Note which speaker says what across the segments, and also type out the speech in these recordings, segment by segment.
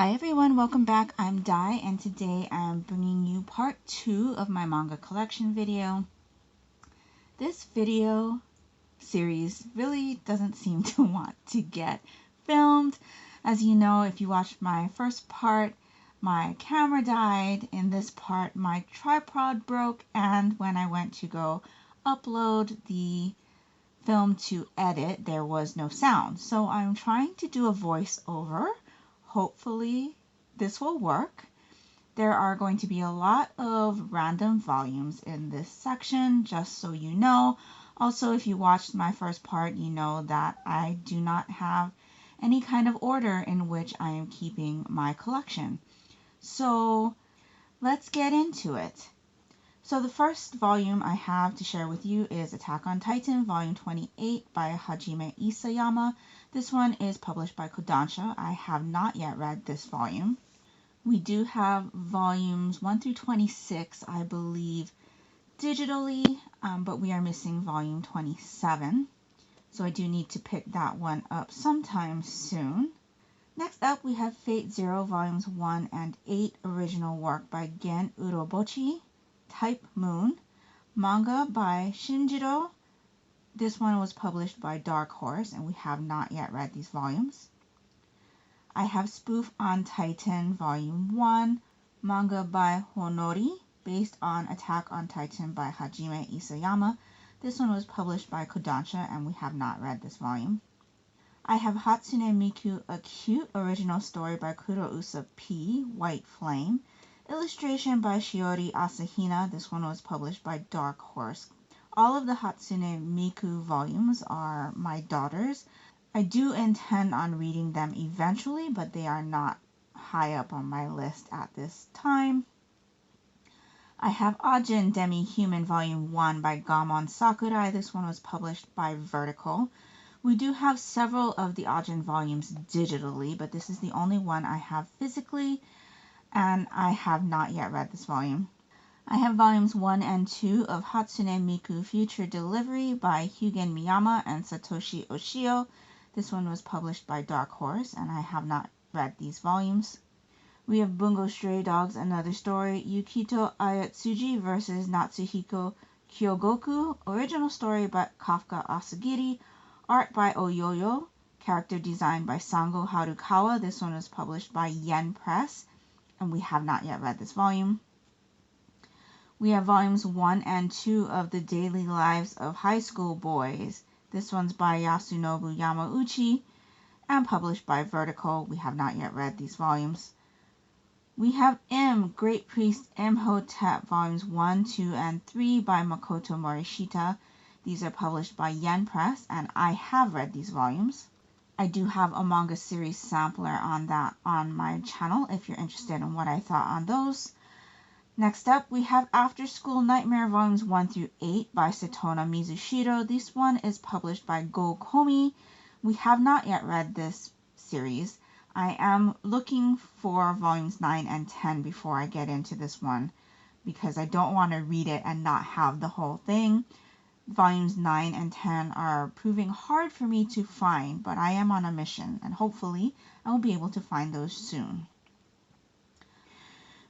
Speaker 1: Hi everyone, welcome back. I'm Dai and today I'm bringing you part 2 of my manga collection video. This video series really doesn't seem to want to get filmed. As you know, if you watched my first part, my camera died. In this part, my tripod broke, and when I went to go upload the film to edit, there was no sound. So I'm trying to do a voiceover. Hopefully this will work. There are going to be a lot of random volumes in this section, just so you know. Also, if you watched my first part, you know that I do not have any kind of order in which I am keeping my collection. So let's get into it. So the first volume I have to share with you is Attack on Titan, Volume 28 by Hajime Isayama. This one is published by Kodansha. I have not yet read this volume. We do have volumes 1 through 26, I believe, digitally, but we are missing volume 27. So I do need to pick that one up sometime soon. Next up, we have Fate Zero, volumes 1 and 8, original work by Gen Urobuchi. Type Moon, manga by Shinjiro. This one was published by Dark Horse, and we have not yet read these volumes. I have Spoof on Titan, Volume 1, manga by Honori, based on Attack on Titan by Hajime Isayama. This one was published by Kodansha, and we have not read this volume. I have Hatsune Miku Acute, original story by Kurousa P, White Flame. Illustration by Shiori Asahina. This one was published by Dark Horse. All of the Hatsune Miku volumes are my daughter's. I do intend on reading them eventually, but they are not high up on my list at this time. I have Ajin Demi-Human Volume 1 by Gamon Sakurai. This one was published by Vertical. We do have several of the Ajin volumes digitally, but this is the only one I have physically, and I have not yet read this volume. I have volumes 1 and 2 of Hatsune Miku Future Delivery by Hyugen Miyama and Satoshi Oshio. This one was published by Dark Horse, and I have not read these volumes. We have Bungo Stray Dogs, Another Story, Yukito Ayatsuji vs. Natsuhiko Kyogoku, original story by Kafka Asagiri, art by Oyoyo, character design by Sango Harukawa. This one was published by Yen Press, and we have not yet read this volume. We have volumes 1 and 2 of The Daily Lives of High School Boys. This one's by Yasunobu Yamauchi and published by Vertical. We have not yet read these volumes. We have Great Priest Imhotep, volumes 1, 2, and 3 by Makoto Morishita. These are published by Yen Press, and I have read these volumes. I do have a manga series sampler on that on my channel if you're interested in what I thought on those. Next up, we have After School Nightmare volumes 1 through 8 by Satona Mizushiro. This one is published by Go Komi. We have not yet read this series. I am looking for volumes 9 and 10 before I get into this one because I don't want to read it and not have the whole thing. Volumes 9 and 10 are proving hard for me to find, but I am on a mission, and hopefully I will be able to find those soon.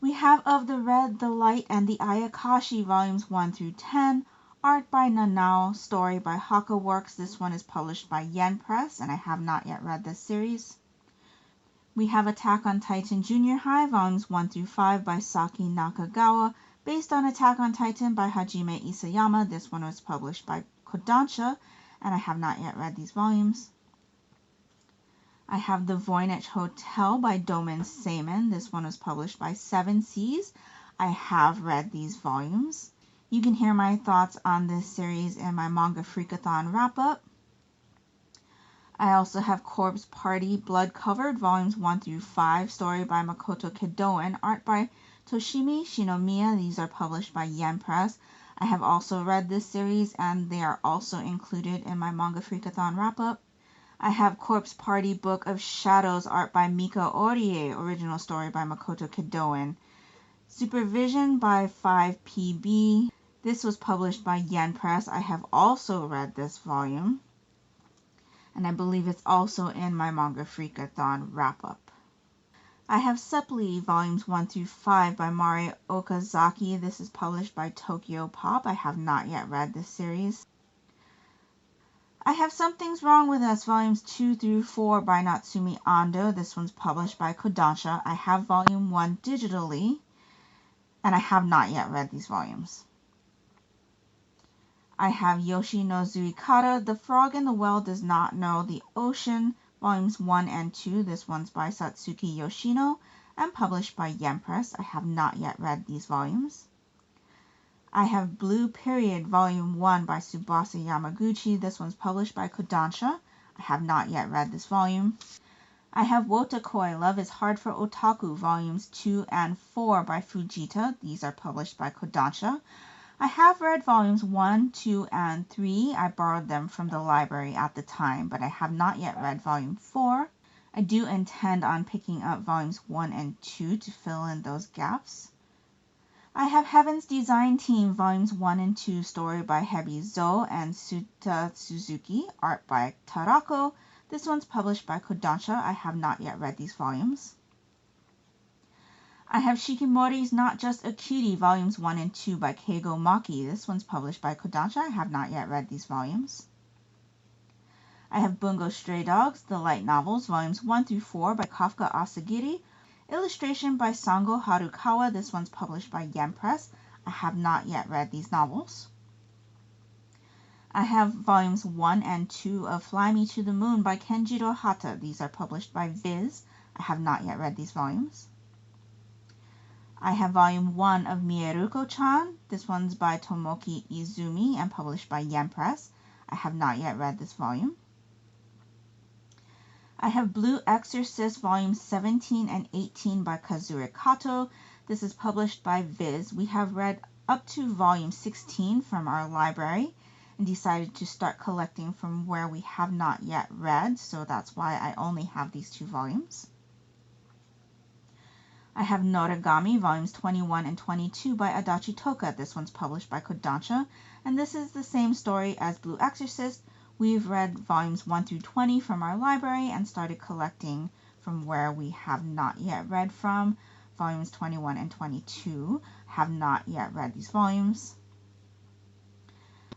Speaker 1: We have Of the Red, the Light, and the Ayakashi, volumes 1 through 10, art by Nanao, story by Haka Works. This one is published by Yen Press, and I have not yet read this series. We have Attack on Titan Junior High, volumes 1 through 5 by Saki Nakagawa, based on Attack on Titan by Hajime Isayama. This one was published by Kodansha, and I have not yet read these volumes. I have The Voynich Hotel by Domin Seimen. This one was published by Seven Seas. I have read these volumes. You can hear my thoughts on this series in my Manga Freakathon wrap-up. I also have Corpse Party Blood Covered, volumes 1 through 5, story by Makoto Kidoen, art by Toshimi Shinomiya. These are published by Yen Press. I have also read this series, and they are also included in my Manga Freakathon wrap-up. I have Corpse Party Book of Shadows, art by Mika Orie, original story by Makoto Kidoen. Supervision by 5PB. This was published by Yen Press. I have also read this volume, and I believe it's also in my Manga Freakathon wrap-up. I have Sepli volumes 1 through 5 by Mari Okazaki. This is published by Tokyo Pop. I have not yet read this series. I have Something's Wrong with Us volumes 2 through 4 by Natsumi Ando. This one's published by Kodansha. I have volume 1 digitally, and I have not yet read these volumes. I have Yoshi no Zuikata, The Frog in the Well Does Not Know the Ocean, volumes 1 and 2. This one's by Satsuki Yoshino and published by Yen Press. I have not yet read these volumes. I have Blue Period, volume 1 by Tsubasa Yamaguchi. This one's published by Kodansha. I have not yet read this volume. I have Wotakoi, Love is Hard for Otaku, volumes 2 and 4 by Fujita. These are published by Kodansha. I have read volumes 1, 2, and 3. I borrowed them from the library at the time, but I have not yet read volume 4. I do intend on picking up volumes 1 and 2 to fill in those gaps. I have Heaven's Design Team, volumes 1 and 2, story by Hebi Zo and Suta Suzuki, art by Tarako. This one's published by Kodansha. I have not yet read these volumes. I have Shikimori's Not Just a Cutie, volumes 1 and 2 by Keigo Maki. This one's published by Kodansha. I have not yet read these volumes. I have Bungo Stray Dogs, The Light Novels, volumes 1 through 4 by Kafka Asagiri. Illustration by Sango Harukawa. This one's published by Yen Press. I have not yet read these novels. I have volumes 1 and 2 of Fly Me to the Moon by Kenjiro Hata. These are published by Viz. I have not yet read these volumes. I have volume 1 of Mieruko-chan. This one's by Tomoki Izumi and published by Yen Press. I have not yet read this volume. I have Blue Exorcist volumes 17 and 18 by Kazure Kato. This is published by Viz. We have read up to volume 16 from our library and decided to start collecting from where we have not yet read, so that's why I only have these 2 volumes. I have Noragami, volumes 21 and 22 by Adachi Toka. This one's published by Kodansha, and this is the same story as Blue Exorcist. We've read volumes 1 through 20 from our library and started collecting from where we have not yet read from. Volumes 21 and 22. Have not yet read these volumes.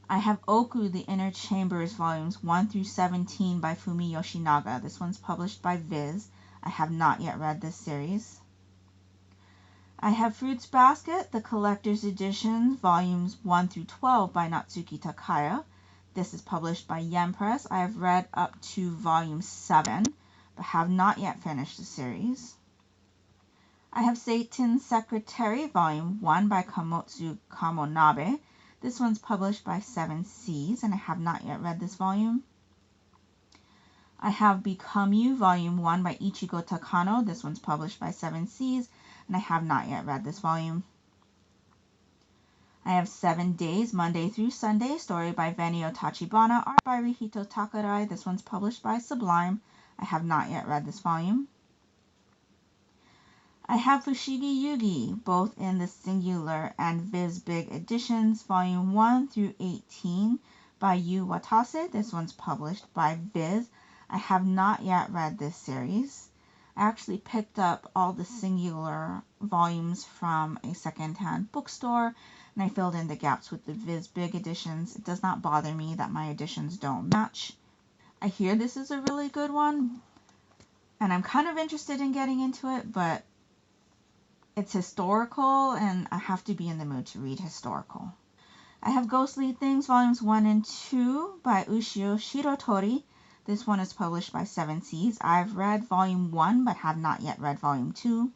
Speaker 1: I have Oku, The Inner Chambers, volumes 1 through 17 by Fumi Yoshinaga. This one's published by Viz. I have not yet read this series. I have Fruits Basket, the Collector's Edition, volumes 1 through 12 by Natsuki Takaya. This is published by Yen Press. I have read up to volume 7, but have not yet finished the series. I have Satan's Secretary, volume 1 by Kamotsu Kamonabe. This one's published by Seven Seas, and I have not yet read this volume. I have Become You, volume 1 by Ichigo Takano. This one's published by Seven Seas, and I have not yet read this volume. I have 7 Days, Monday through Sunday, story by Venio Tachibana, art by Rihito Takarai. This one's published by Sublime. I have not yet read this volume. I have Fushigi Yugi, both in the Singular and Viz Big editions, volume 1 through 18 by Yu Watase. This one's published by Viz. I have not yet read this series. I actually picked up all the Singular volumes from a secondhand bookstore, and I filled in the gaps with the Viz Big editions. It does not bother me that my editions don't match. I hear this is a really good one, and I'm kind of interested in getting into it, but it's historical, and I have to be in the mood to read historical. I have Ghostly Things, volumes 1 and 2 by Ushio Shirotori. This one is published by Seven Seas. I've read volume 1, but have not yet read volume 2.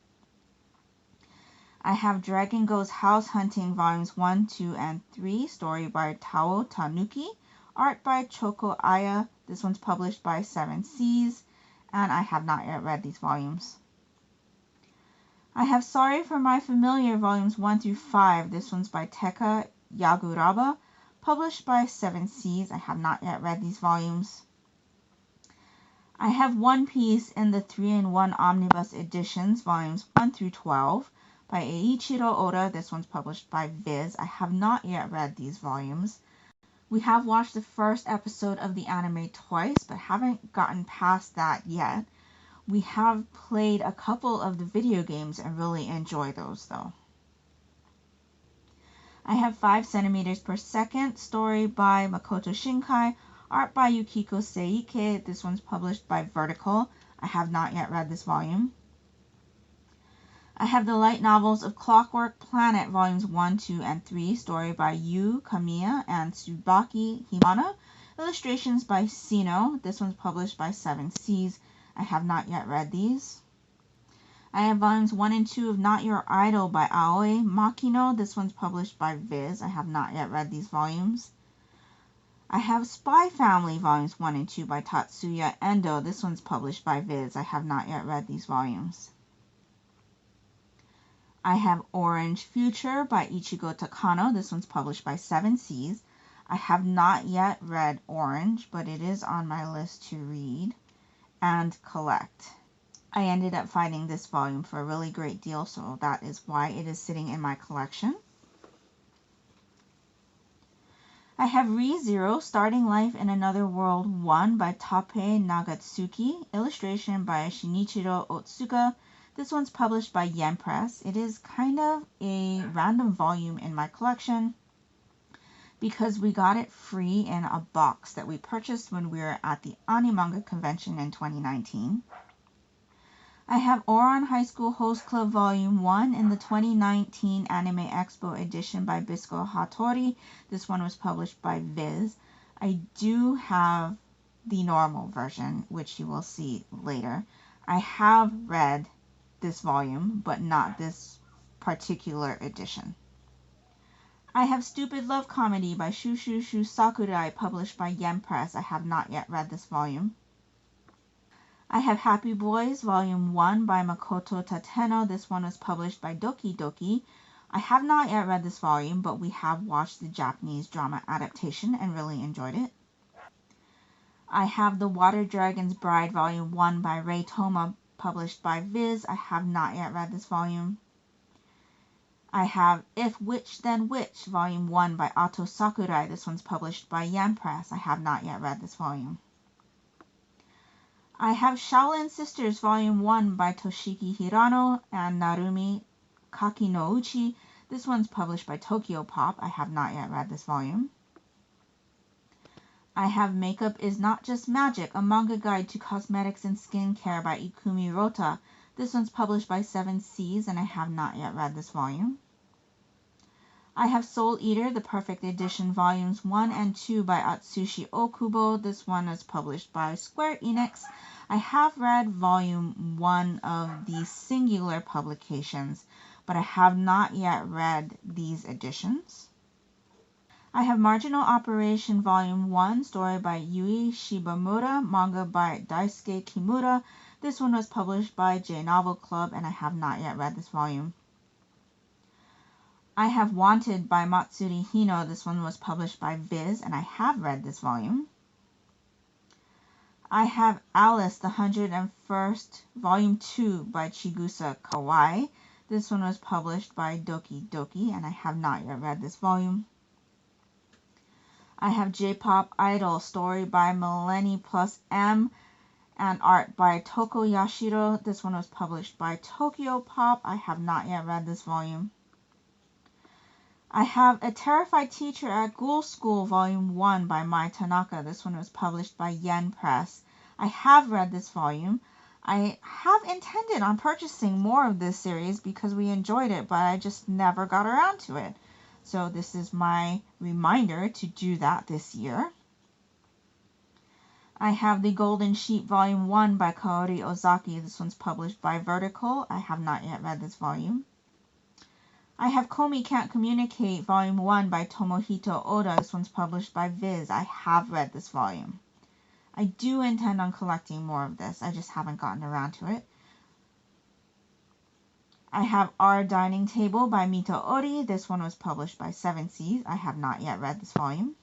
Speaker 1: I have Dragon Goes House Hunting, volumes 1, 2, and 3, story by Tao Tanuki, art by Choko Aya. This one's published by Seven Seas, and I have not yet read these volumes. I have Sorry for My Familiar, volumes 1 through 5. This one's by Teka Yaguraba, published by Seven Seas. I have not yet read these volumes. I have One Piece in the 3-in-1 Omnibus editions, volumes 1 through 12, by Eiichiro Oda. This one's published by Viz. I have not yet read these volumes. We have watched the first episode of the anime twice, but haven't gotten past that yet. We have played a couple of the video games and really enjoy those though. I have 5 centimeters per second, story by Makoto Shinkai, art by Yukiko Seike. This one's published by Vertical. I have not yet read this volume. I have the light novels of Clockwork Planet, volumes 1, 2, and 3, story by Yu Kamiya and Tsubaki Himano, illustrations by Sino. This one's published by Seven Seas. I have not yet read these. I have volumes 1 and 2 of Not Your Idol by Aoi Makino. This one's published by Viz. I have not yet read these volumes. I have Spy Family volumes 1 and 2 by Tatsuya Endo. This one's published by Viz. I have not yet read these volumes. I have Orange Future by Ichigo Takano. This one's published by Seven Seas. I have not yet read Orange, but it is on my list to read and collect. I ended up finding this volume for a really great deal, so that is why it is sitting in my collection. I have ReZero, Starting Life in Another World 1 by Tape Nagatsuki, illustration by Shinichiro Otsuka. This one's published by Yen Press. It is kind of a random volume in my collection because we got it free in a box that we purchased when we were at the Animanga convention in 2019. I have Ouran High School Host Club Volume 1 in the 2019 Anime Expo edition by Bisco Hattori. This one was published by Viz. I do have the normal version, which you will see later. I have read this volume, but not this particular edition. I have Stupid Love Comedy by Shushushu Sakurai, published by Yen Press. I have not yet read this volume. I have Happy Boys Volume 1 by Makoto Tateno. This one was published by Doki Doki. I have not yet read this volume, but we have watched the Japanese drama adaptation and really enjoyed it. I have The Water Dragon's Bride Volume 1 by Rei Toma, published by Viz. I have not yet read this volume. I have If Witch Then Witch Volume 1 by Ato Sakurai. This one's published by Yen Press. I have not yet read this volume. I have Shaolin Sisters Volume 1 by Toshiki Hirano and Narumi Kakinouchi. This one's published by Tokyo Pop. I have not yet read this volume. I have Makeup Is Not Just Magic, a manga guide to cosmetics and skincare by Ikumi Rota. This one's published by Seven Seas, and I have not yet read this volume. I have Soul Eater, the Perfect Edition, Volumes 1 and 2 by Atsushi Okubo. This one is published by Square Enix. I have read Volume 1 of these singular publications, but I have not yet read these editions. I have Marginal Operation Volume 1, story by Yui Shibamura, manga by Daisuke Kimura. This one was published by J Novel Club, and I have not yet read this volume. I have Wanted by Matsuri Hino. This one was published by Viz, and I have read this volume. I have Alice, the 101st, Volume 2 by Chigusa Kawai. This one was published by Doki Doki, and I have not yet read this volume. I have J-Pop Idol, story by Millennie Plus M, and art by Toko Yashiro. This one was published by Tokyo Pop. I have not yet read this volume. I have A Terrified Teacher at Ghoul School Volume 1 by Mai Tanaka. This one was published by Yen Press. I have read this volume. I have intended on purchasing more of this series because we enjoyed it, but I just never got around to it. So this is my reminder to do that this year. I have The Golden Sheep Volume 1 by Kaori Ozaki. This one's published by Vertical. I have not yet read this volume. I have Komi Can't Communicate Volume 1 by Tomohito Oda. This one's published by Viz. I have read this volume. I do intend on collecting more of this. I just haven't gotten around to it. I have Our Dining Table by Mito Ori. This one was published by Seven Seas. I have not yet read this volume.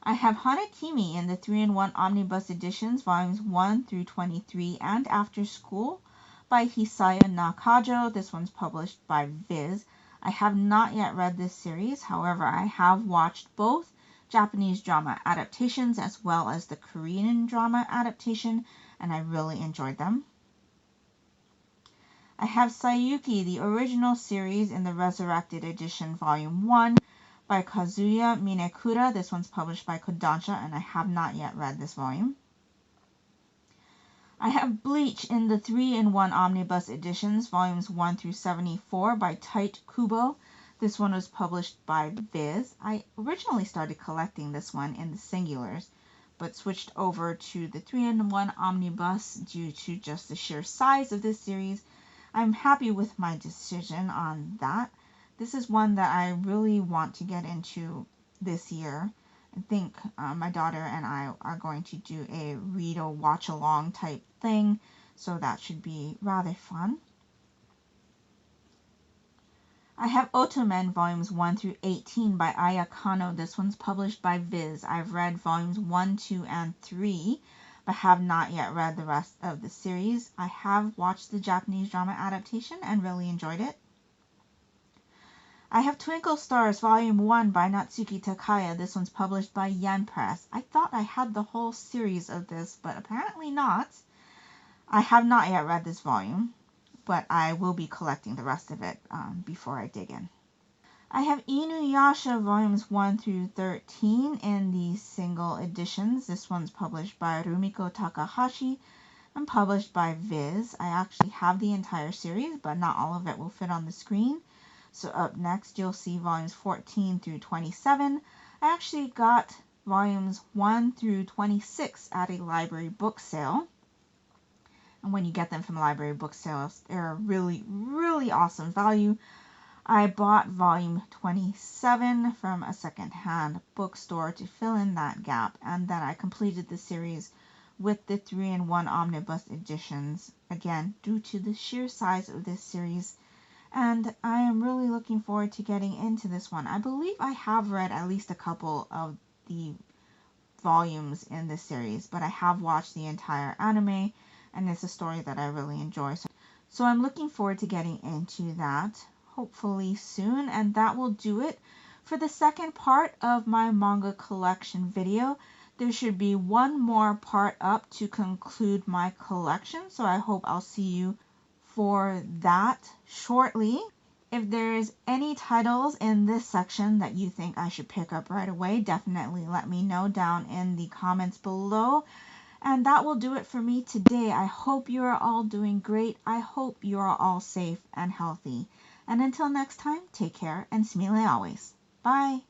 Speaker 1: I have Hanakimi in the 3-in-1 Omnibus Editions, Volumes 1 through 23 and After School by Hisaya Nakajo. This one's published by Viz. I have not yet read this series. However, I have watched both Japanese drama adaptations as well as the Korean drama adaptation, and I really enjoyed them. I have Sayuki, the original series in the Resurrected Edition Volume 1 by Kazuya Minekura. This one's published by Kodansha, and I have not yet read this volume. I have Bleach in the 3-in-1 Omnibus Editions, Volumes 1 through 74 by Tite Kubo. This one was published by Viz. I originally started collecting this one in the singulars, but switched over to the 3-in-1 Omnibus due to just the sheer size of this series. I'm happy with my decision on that. This is one that I really want to get into this year. I think my daughter and I are going to do a read or watch along type thing, so that should be rather fun. I have Otomen Volumes 1 through 18 by Aya Kano. This one's published by Viz. I've read Volumes 1, 2, and 3, but have not yet read the rest of the series. I have watched the Japanese drama adaptation and really enjoyed it. I have Twinkle Stars Volume 1 by Natsuki Takaya. This one's published by Yen Press. I thought I had the whole series of this, but apparently not. I have not yet read this volume, but I will be collecting the rest of it before I dig in. I have Inuyasha Volumes 1 through 13 in the single editions. This one's published by Rumiko Takahashi and published by Viz. I actually have the entire series, but not all of it will fit on the screen. So up next, you'll see volumes 14 through 27. I actually got volumes 1 through 26 at a library book sale. And when you get them from library book sales, they're a really, really awesome value. I bought volume 27 from a secondhand bookstore to fill in that gap. And then I completed the series with the 3-in-1 Omnibus editions. Again, due to the sheer size of this series. And I am really looking forward to getting into this one. I believe I have read at least a couple of the volumes in this series, but I have watched the entire anime, and it's a story that I really enjoy. So I'm looking forward to getting into that, hopefully soon, and that will do it for the second part of my manga collection video. There should be one more part up to conclude my collection, so I hope I'll see you for that shortly. If there's any titles in this section that you think I should pick up right away, definitely let me know down in the comments below. And that will do it for me today. I hope you are all doing great. I hope you are all safe and healthy. And until next time, take care and smile always. Bye.